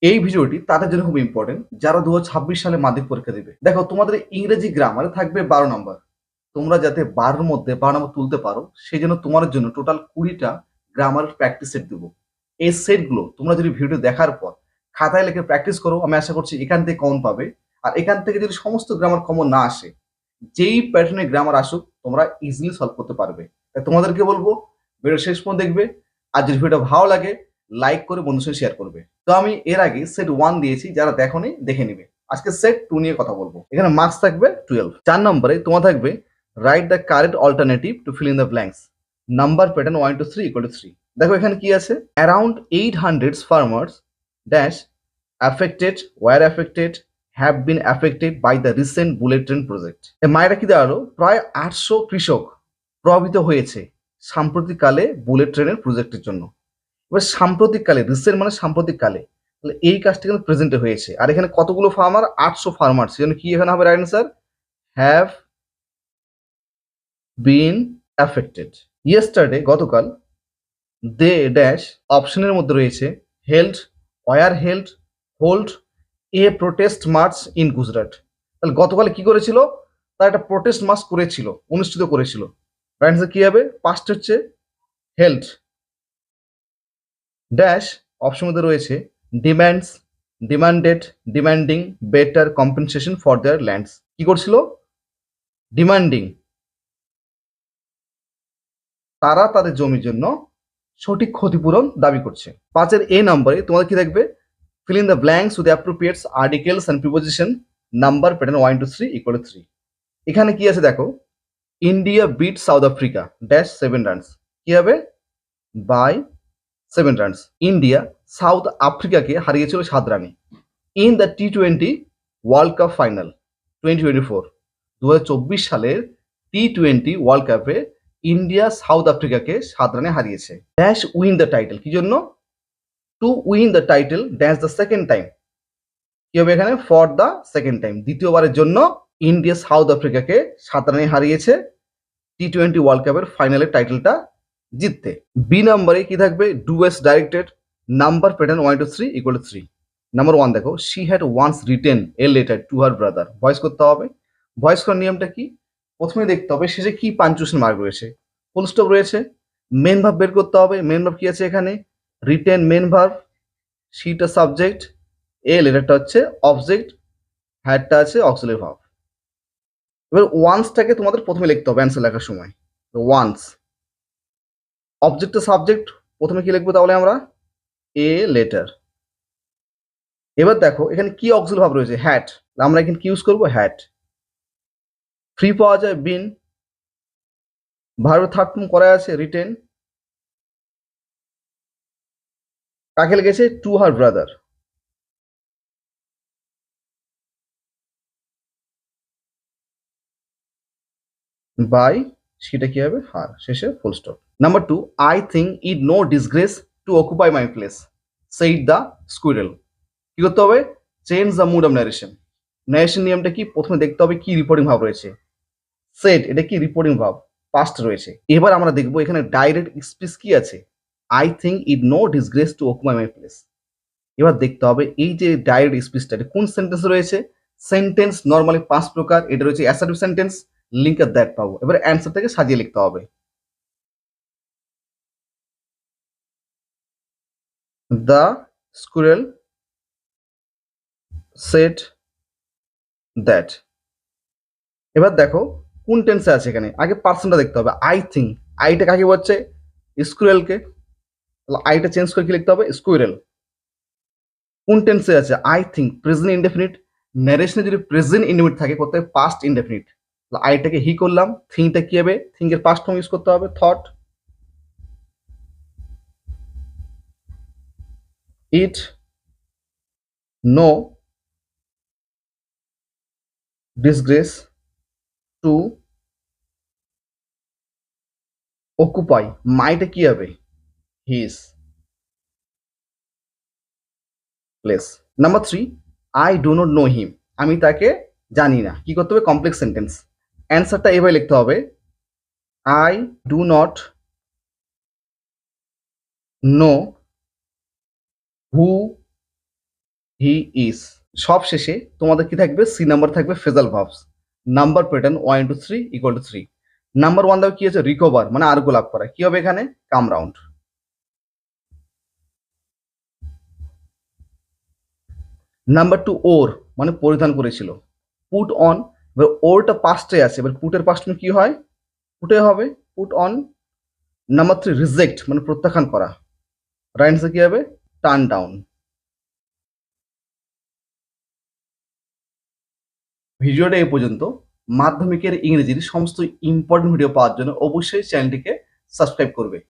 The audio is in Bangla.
এই ভিডিওটি তাদের জন্য খুব ইম্পর্টেন্ট যারা 2026 সালে মাধ্যমিক পরীক্ষা দিবে। দেখো তোমাদের ইংরেজি গ্রামারে থাকবে 12 নম্বর। তোমরা যাতে 12 এর মধ্যে 12 নম্বর তুলতে পারো সেই জন্য তোমাদের জন্য টোটাল 20টা গ্রামারের প্র্যাকটিস সেট দেবো। এই সেটগুলো তোমরা যদি ভিডিও দেখার পর খাতায় লিখে প্র্যাকটিস করো, আমি আশা করছি এখান থেকে কমন পাবে। আর এখান থেকে যদি সমস্ত গ্রামার কমন না আসে, যেই প্যাটার্নে গ্রামার আসুক তোমরা ইজিলি সলভ করতে পারবে। তাই তোমাদেরকে বলবো ভিডিও শেষ পর্যন্ত দেখবে। আর যদি ভিডিওটা ভালো লাগে লাইক করে বন্ধুর সাথে শেয়ার করবে। তো আমি এর আগে সেট 1 দিয়েছি, যারা দেখোনি দেখে নিবে। আজকে সেট 2 নিয়ে কথা বলবো। এখানে মার্কস থাকবে 12। 4 নম্বরে তোমার থাকবে write the correct alternative to fill in the blanks. Number pattern 1 to 3 = 3। দেখো এখানে কি আছে, around 800 farmers dash affected were affected have been affected by the recent bullet train project। এর মায়েরা কি দাঁড়ালো, প্রায় 800 কৃষক প্রভাবিত হয়েছে সাম্প্রতিককালে বুলেট ট্রেনের প্রজেক্টের জন্য। এবার সাম্প্রতিককালে, রিসেন্ট মানে সাম্প্রতিককালে, তাহলে এই কাজটা কিন্তু প্রেজেন্টে হয়েছে। আর এখানে কতগুলো ফার্মার, 800 ফার্মার। সেজন্য কি এখানে হবে right answer, have been affected. Yesterday গতকাল, দে ড্যাশ অপশনের মধ্যে রয়েছে held, were held, hold a protest much in Gujarat. তাহলে গতকালে কি করেছিল, তারা একটা প্রোটেস্ট মার্চ করেছিল, অনুষ্ঠিত করেছিল। রাইট অ্যান্সার কি হবে, পাস্ট হচ্ছে হেল্ড। ড্যাশ অপশন মধ্যে রয়েছে demands, demanded, demanding better compensation for their lands. কি করছিল, ডিমান্ডিং, তারা তাদের জমির জন্য সঠিক ক্ষতিপূরণ দাবি করছে। 5 এ নম্বরে তোমাদের কি থাকবে, fill in the blanks with the appropriate articles and preposition, number pattern 1 to 3 = 3। এখানে কি আছে দেখো, India bit south Africa dash 7 runs. কি হবে, বাই 7 রানস। ইন্ডিয়া সাউথ আফ্রিকাকে হারিয়েছিল 7 রানে in the T20 world cup final 2024। 2024 সালের T20 ওয়ার্ল্ড কাপে ইন্ডিয়া সাউথ আফ্রিকাকে 7 রানে হারিয়েছে। ড্যাশ উইন দ্য টাইটেল, কি জন্য, to win the title dash the second time. কি হবে এখানে, ফর দ্য সেকেন্ড টাইম, দ্বিতীয়বারের জন্য ইন্ডিয়া সাউথ আফ্রিকাকে 7 রানে হারিয়েছে T20 ওয়ার্ল্ড কাপের ফাইনালের টাইটেলটা জিততে। বি নম্বরে কি থাকবে, do as directed, number pattern 1 to 3 = 3। Number 1 দেখো, she had once written a letter to her brother. Voice করতে হবে। ভয়েস করার নিয়মটা কি, প্রথমে দেখতে হবে শেষে কি পাঞ্চুয়েশন মার্ক রয়েছে, ফুল স্টপ রয়েছে। মেন ভার্ব বের করতে হবে। মেন ভার্ব কি আছে এখানে, রিটেন মেন ভার্ব, শিটা সাবজেক্ট, এ লেটারটা হচ্ছে অবজেক্ট, হ্যাডটা আছে অক্সিলারি ভার্ব। এবার ওয়ান্সটাকে তোমাদের প্রথমে লিখতে হবে অ্যান্সার লেখার সময়। ওয়ান্স, অবজেক্টটা সাবজেক্ট, প্রথমে কি লিখবো তাহলে আমরা, এ লেটার। এবার দেখো এখানে কি অক্সিলারি ভার্ব রয়েছে, হ্যাড, আমরা এখানে কি ইউজ করবো, হ্যাড। ফ্রি পাওয়া যায় বিন, ভার্বের থার্ড ফর্ম করা আছে রিটেন, কাকে লেগেছে, টু হার ব্রাদার। বাই, সেটা কি হবে, হার, শেষে full stop. Number 2, I think it no disgrace to occupy my place said the squirrel. কি করতে হবে, change the mood of narration. Narration নিয়মটা কি, প্রথমে দেখতে হবে কি রিপোর্টিং ভাব রয়েছে। সেড, এটা কি রিপোর্টিং ভাব, পাস্ট রয়েছে। এবার আমরা দেখবো এখানে ডাইরেক্ট স্পিচ কি আছে, I think it no disgrace to occupy my place. এবার দেখতে হবে এই যে ডাইরেক্ট স্পিচটা কোন সেন্টেন্স রয়েছে। সেন্টেন্স নর্মালি 5 প্রকার, এটা রয়েছে অ্যাসার্টিভ সেন্টেন্স, লিঙ্ক দ্যাট পাবো। এবার অ্যান্সারটাকে সাজিয়ে লিখতে হবে। The squirrel said that. এবার দেখো কোন টেন্সে আছে এখানে, আগে পার্সনটা দেখতে হবে। আই থিঙ্ক, আইটা কাকে বলছে, স্কুরেলকে। আইটা চেঞ্জ করে কি লিখতে হবে, স্কুইরেল। কোন টেন্সে আছে, আই থিঙ্ক প্রেজেন্ট ইনডেফিনিট। ন্যারেশনে যদি প্রেজেন্ট ইনডেফিনিট থাকে করতে হবে পাস্ট ইনডেফিনিট। আইটাকে হি করলাম, থিঙ্কটা কি হবে, থিঙ্কের পাস্ট ফর্ম ইউজ করতে হবে thought. It no disgrace to occupy, মাইটা কি হবে, his place. Number 3, I do not know him, আমি তাকে জানি না। কি করতে হবে, কমপ্লেক্স সেন্টেন্স। অ্যান্সারটা এভাবে লিখতে হবে, I do not know who he is. সব শেষে তোমাদের কি থাকবে, সি নাম্বার থাকবে phrasal verbs. Number pattern 1 into 3 equal to 3। Number 1 দাও কি আছে, রিকভার মানে আর গোলাপ করা, কি হবে এখানে, কাম রাউন্ড। নাম্বার 2 ওর মানে পরিধান করেছিল, পুট অন। এবার ওরটা পাস্টে আছে, এবার পুটের পাস্ট কি হয়, পুটে হবে, পুট অন। নাম্বার 3 রিজেক্ট মানে প্রত্যাখ্যান করা, রাইট কি হবে, টার্ন ডাউন। ভিডিওটা এই পর্যন্ত। মাধ্যমিকের ইংরেজির সমস্ত ইম্পর্টেন্ট ভিডিও পাওয়ার জন্য অবশ্যই চ্যানেলটিকে সাবস্ক্রাইব করবে।